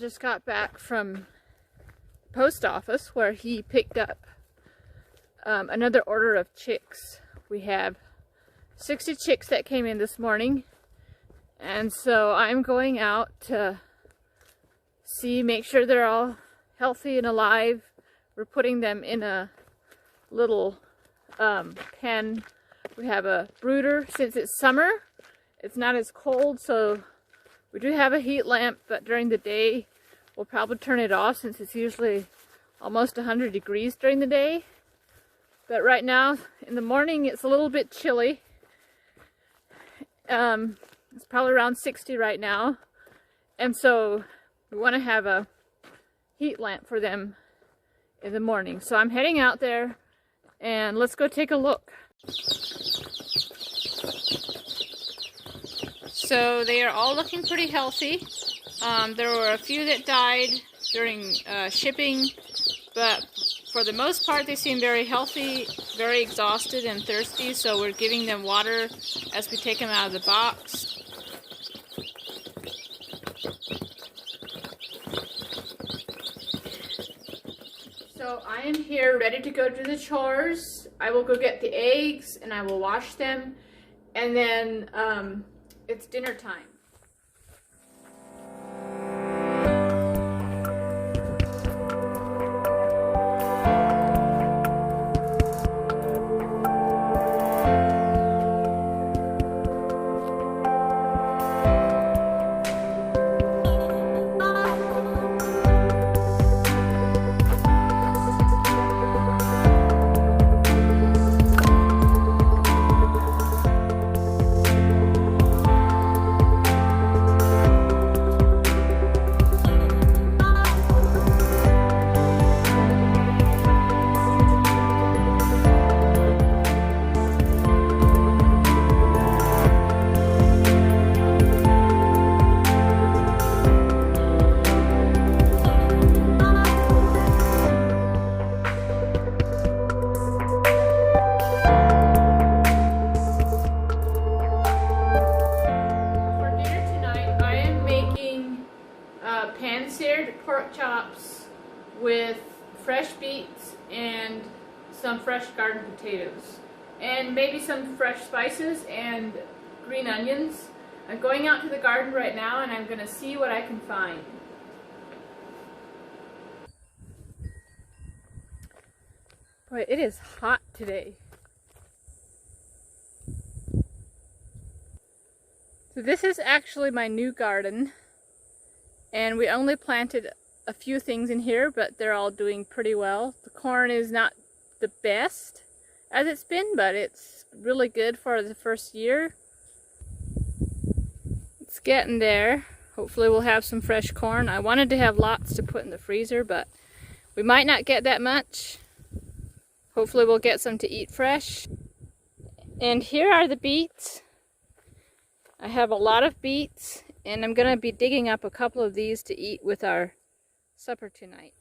just got back from the post office where he picked up another order of chicks. We have 60 chicks that came in this morning, and so I'm going out to make sure they're all healthy and alive. We're putting them in a little pen. We have a brooder. Since it's summer, it's not as cold, so we do have a heat lamp, but during the day we'll probably turn it off since it's usually almost 100 degrees during the day. But right now in the morning it's a little bit chilly. It's probably around 60 right now, and so we want to have a heat lamp for them in the morning. So I'm heading out there and let's go take a look. So they are all looking pretty healthy. There were a few that died during shipping, but for the most part they seem very healthy, very exhausted and thirsty, so we're giving them water as we take them out of the box. So I am here ready to go do the chores. I will go get the eggs and I will wash them, and then it's dinner time. Pan-seared pork chops with fresh beets and some fresh garden potatoes, and maybe some fresh spices and green onions. I'm going out to the garden right now and I'm going to see what I can find. Boy, it is hot today. So this is actually my new garden. And we only planted a few things in here, but they're all doing pretty well. The corn is not the best as it's been, but it's really good for the first year. It's getting there. Hopefully we'll have some fresh corn. I wanted to have lots to put in the freezer, but we might not get that much. Hopefully we'll get some to eat fresh. And here are the beets. I have a lot of beets, and I'm going to be digging up a couple of these to eat with our supper tonight.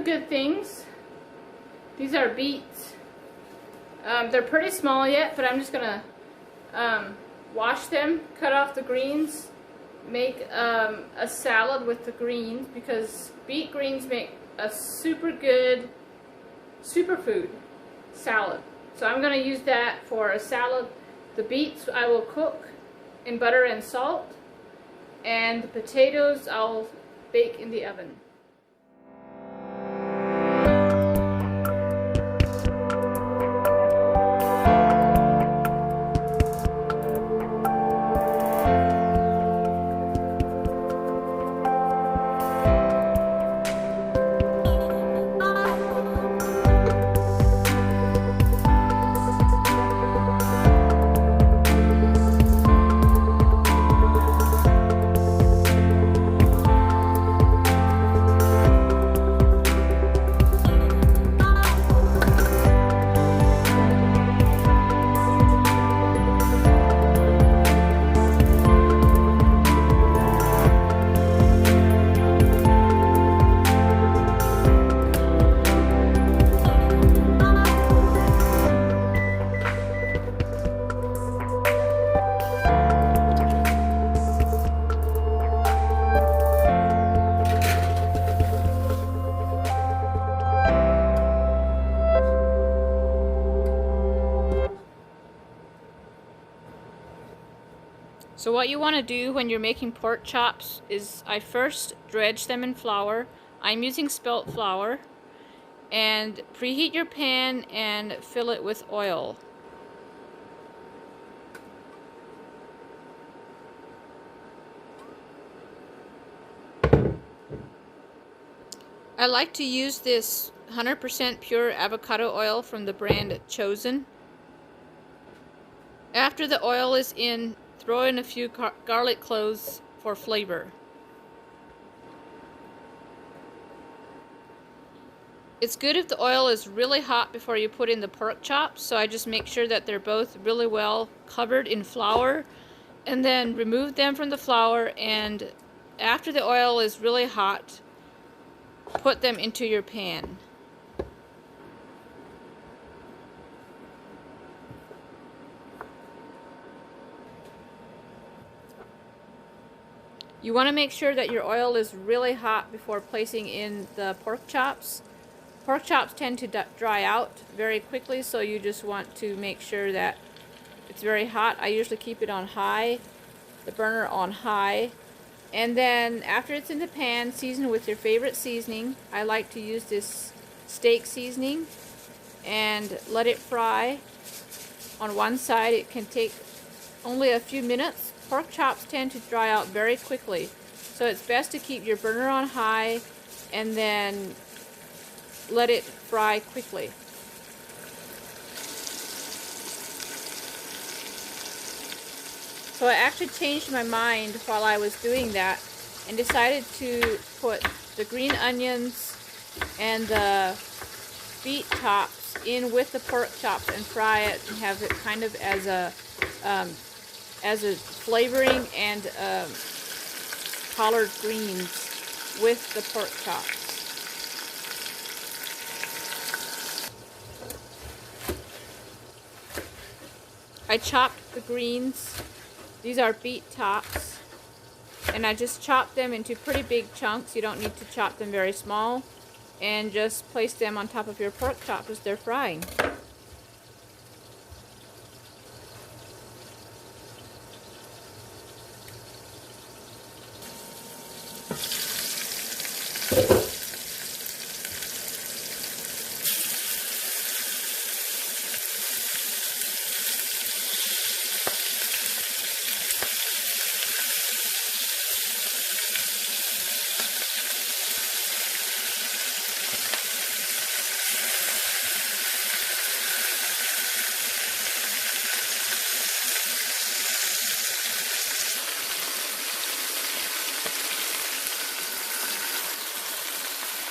Good things. These are beets. They're pretty small yet, but I'm just gonna wash them, cut off the greens, make a salad with the greens, because beet greens make a super good superfood salad. So I'm gonna use that for a salad. The beets I will cook in butter and salt, and the potatoes I'll bake in the oven. So what you want to do when you're making pork chops is I first dredge them in flour. I'm using spelt flour. And preheat your pan and fill it with oil. I like to use this 100% pure avocado oil from the brand Chosen. After the oil is in, throw in a few garlic cloves for flavor. It's good if the oil is really hot before you put in the pork chops, so I just make sure that they're both really well covered in flour, and then remove them from the flour, and after the oil is really hot, put them into your pan. You want to make sure that your oil is really hot before placing in the pork chops. Pork chops tend to dry out very quickly, so you just want to make sure that it's very hot. I usually keep it on high, the burner on high. And then after it's in the pan, season with your favorite seasoning. I like to use this steak seasoning and let it fry on one side. It can take only a few minutes. Pork chops tend to dry out very quickly, so it's best to keep your burner on high and then let it fry quickly. So I actually changed my mind while I was doing that and decided to put the green onions and the beet tops in with the pork chops and fry it and have it kind of as a flavoring, and collard greens with the pork chops. I chopped the greens. These are beet tops, and I just chopped them into pretty big chunks. You don't need to chop them very small, and just place them on top of your pork chops as they're frying.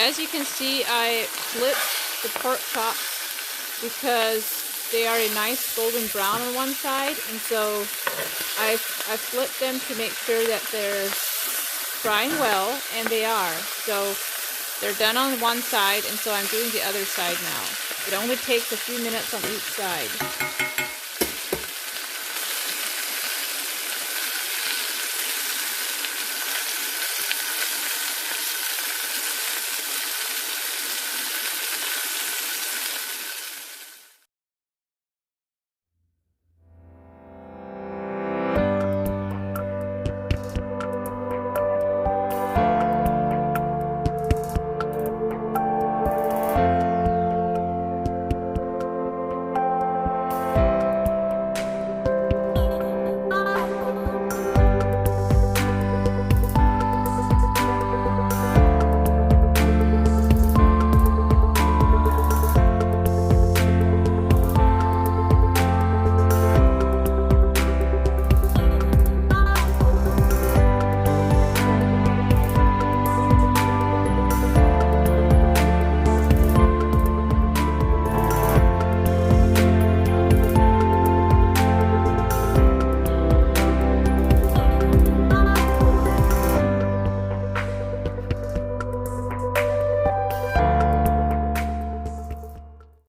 As you can see, I flipped the pork chops because they are a nice golden brown on one side, and so I flipped them to make sure that they're frying well, and they are. So they're done on one side, and so I'm doing the other side now. It only takes a few minutes on each side.